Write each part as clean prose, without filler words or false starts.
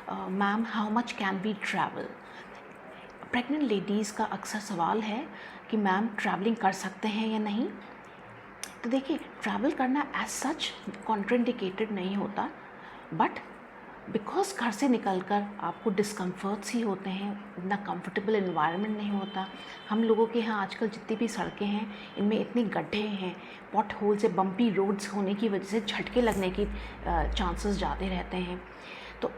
Ma'am how much can we travel. Pregnant ladies का अक्सर सवाल है कि मैम ट्रैवलिंग कर सकते हैं या नहीं। तो देखिए, ट्रैवल करना एज सच कॉन्ट्राइंडिकेटेड नहीं होता, बट बिकॉज घर से निकलकर आपको डिस्कम्फर्ट्स ही होते हैं, इतना कंफर्टेबल इन्वायरमेंट नहीं होता। हम लोगों के यहाँ आजकल जितनी भी सड़कें हैं इनमें इतने गड्ढे हैं, पॉट होल से बम्पी रोड्स होने की वजह से झटके लगने की चांसेस ज़्यादा रहते हैं। तो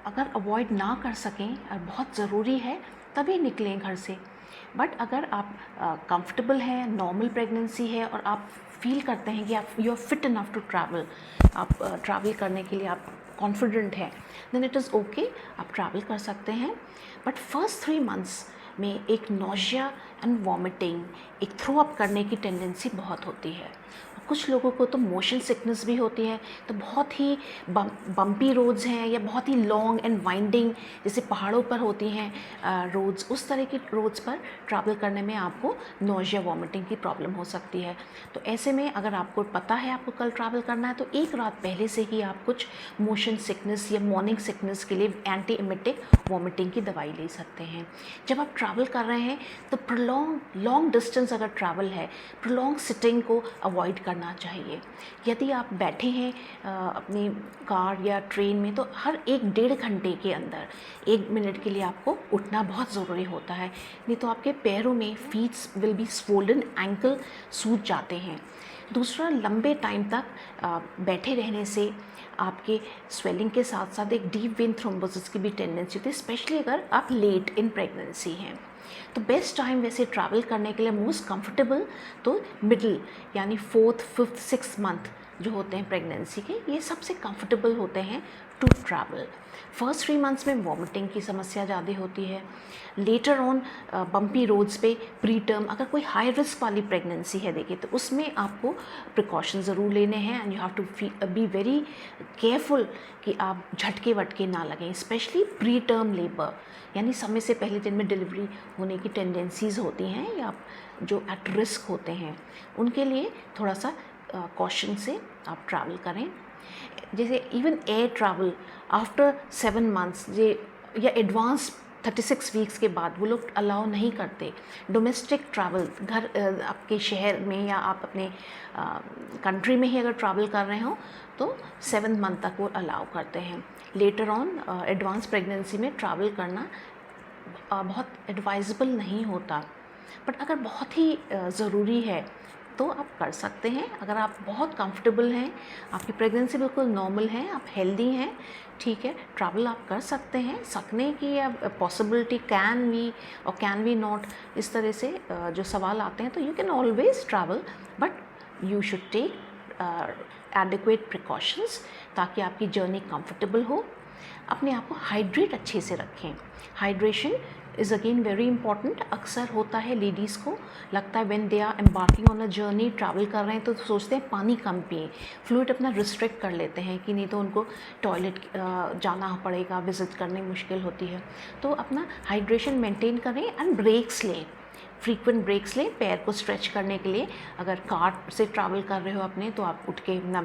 अगर अवॉइड ना कर सकें और बहुत ज़रूरी है तभी निकलें घर से। बट अगर आप कंफर्टेबल हैं, नॉर्मल प्रेगनेंसी है और आप फील करते हैं कि आप you are fit enough to travel, आप ट्रैवल करने के लिए आप कॉन्फिडेंट है, देन इट इज़ ओके, आप ट्रैवल कर सकते हैं। बट फर्स्ट 3 मंथ्स में एक नोशिया एंड वॉमिटिंग, एक थ्रो अप करने की टेंडेंसी बहुत होती है। कुछ लोगों को तो मोशन सिकनेस भी होती है। तो बहुत ही बम्पी रोड्स हैं या बहुत ही लॉन्ग एंड वाइंडिंग जैसे पहाड़ों पर होती हैं रोड्स, उस तरह की रोड्स पर ट्रैवल करने में आपको नोशिया वॉमिटिंग की प्रॉब्लम हो सकती है। तो ऐसे में अगर आपको पता है आपको कल ट्रैवल करना है तो एक रात पहले से ही आप कुछ मोशन सिकनेस या मॉर्निंग सिकनेस के लिए एंटी एमिटिक वॉमिटिंग की दवाई ले सकते हैं। जब आप ट्रैवल कर रहे हैं तो लॉन्ग डिस्टेंस अगर ट्रैवल है, प्रोलॉन्ग सिटिंग को अवॉइड करना चाहिए। यदि आप बैठे हैं अपनी कार या ट्रेन में तो हर 1-1.5 घंटे के अंदर 1 मिनट के लिए आपको उठना बहुत ज़रूरी होता है, नहीं तो आपके पैरों में फीट्स विल बी स्वोल्डन, एंकल सूज जाते हैं। दूसरा, लंबे टाइम तक बैठे रहने से आपके स्वेलिंग के साथ साथ एक डीप वेन थ्रोम्बोसिस की भी टेंडेंसी होती है, स्पेशली अगर आप लेट इन प्रेगनेंसी हैं। तो बेस्ट टाइम वैसे ट्रैवल करने के लिए मोस्ट कंफर्टेबल तो मिडिल यानी 4th, 5th, 6th मंथ जो होते हैं प्रेगनेंसी के, ये सबसे कंफर्टेबल होते हैं टू ट्रैवल। फर्स्ट 3 मंथ्स में वॉमिटिंग की समस्या ज़्यादा होती है। लेटर ऑन बम्पी रोड्स पे प्री टर्म अगर कोई हाई रिस्क वाली प्रेगनेंसी है देखिए तो उसमें आपको प्रिकॉशन ज़रूर लेने हैं and you have to be very careful कि आप झटके वटके ना लगें, स्पेशली प्री टर्म लेबर यानी समय से पहले जिनमें डिलीवरी होने की टेंडेंसीज़ होती हैं या जो एट रिस्क होते हैं उनके लिए थोड़ा सा कॉशन से आप ट्रैवल करें। जैसे even air travel after 7 months ये या एडवांस 36 वीक्स के बाद वो लोग अलाउ नहीं करते। डोमेस्टिक ट्रैवल घर आपके शहर में या आप अपने कंट्री में ही अगर ट्रैवल कर रहे हो तो 7 मंथ तक वो अलाउ करते हैं। लेटर ऑन एडवांस प्रेगनेंसी में ट्रैवल करना बहुत एडवाइजेबल नहीं होता, बट अगर बहुत ही ज़रूरी है तो आप कर सकते हैं। अगर आप बहुत कंफर्टेबल हैं, आपकी प्रेगनेंसी बिल्कुल नॉर्मल है, आप हेल्दी हैं, ठीक है, ट्रैवल आप कर सकते हैं। सकने की या पॉसिबिलिटी कैन वी और कैन वी नॉट इस तरह से जो सवाल आते हैं तो you can always travel, but you should take adequate precautions ताकि आपकी जर्नी कंफर्टेबल हो। अपने आप को हाइड्रेट अच्छे से रखें। Hydration is again very important. अक्सर होता है लेडीज़ को लगता है when they are embarking on a journey, travel कर रहे हैं तो सोचते हैं पानी कम पिए, फ्लूइड अपना रिस्ट्रिक्ट कर लेते हैं कि नहीं तो उनको टॉयलेट जाना पड़ेगा, विज़िट करने मुश्किल होती है। तो अपना हाइड्रेशन मेंटेन करें एंड ब्रेक्स लें, फ्रीक्वेंट ब्रेक्स लें पैर को स्ट्रेच करने के लिए। अगर कार से ट्रैवल कर रहे हो अपने तो आप उठ के अपना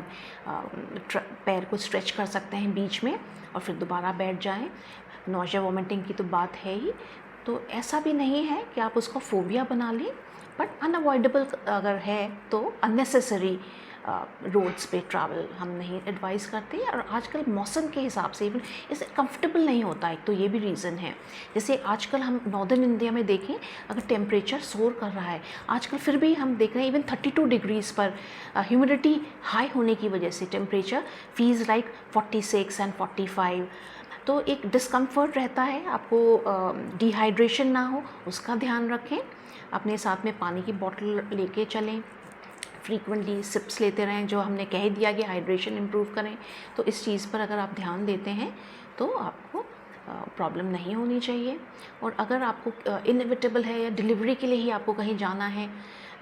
पैर को स्ट्रेच कर सकते हैं बीच में और फिर दोबारा बैठ जाएं। नोशिया वॉमिटिंग की तो बात है ही, तो ऐसा भी नहीं है कि आप उसको फोबिया बना लें, बट अनअवॉइडेबल अगर है तो अननेसेसरी रोड्स पे ट्रैवल हम नहीं एडवाइस करते। और आजकल मौसम के हिसाब से इवन इसे कंफर्टेबल नहीं होता है, तो ये भी रीज़न है। जैसे आजकल हम नॉर्दर्न इंडिया में देखें, अगर टेम्परेचर सोर कर रहा है आजकल, फिर भी हम देख रहे हैं इवन 32 डिग्रीज़ पर ह्यूमिडिटी हाई होने की वजह से टेम्परेचर फील्स लाइक 46 एंड 45। तो एक डिस्कम्फर्ट रहता है। आपको डिहाइड्रेशन ना हो उसका ध्यान रखें। अपने साथ में पानी की बोतल लेके चलें, फ्रीक्वेंटली सिप्स लेते रहें, जो हमने कह दिया कि हाइड्रेशन इम्प्रूव करें। तो इस चीज़ पर अगर आप ध्यान देते हैं तो आपको प्रॉब्लम नहीं होनी चाहिए। और अगर आपको इनएविटेबल है या डिलीवरी के लिए ही आपको कहीं जाना है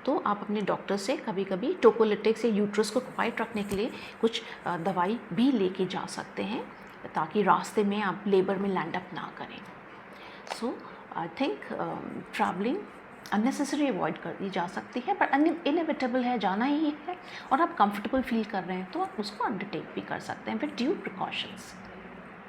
तो आप अपने डॉक्टर से कभी कभी टोकोलिटिक्स या यूट्रस को क्वाइट रखने के लिए कुछ दवाई भी लेके जा सकते हैं ताकि रास्ते में आप लेबर में लैंड अप ना करें। So I think travelling unnecessary avoid कर दी जा सकती है, पर इनएविटेबल है, जाना ही है और आप कंफर्टेबल फील कर रहे हैं तो आप उसको अंडरटेक भी कर सकते हैं विद ड्यू प्रिकॉशंस।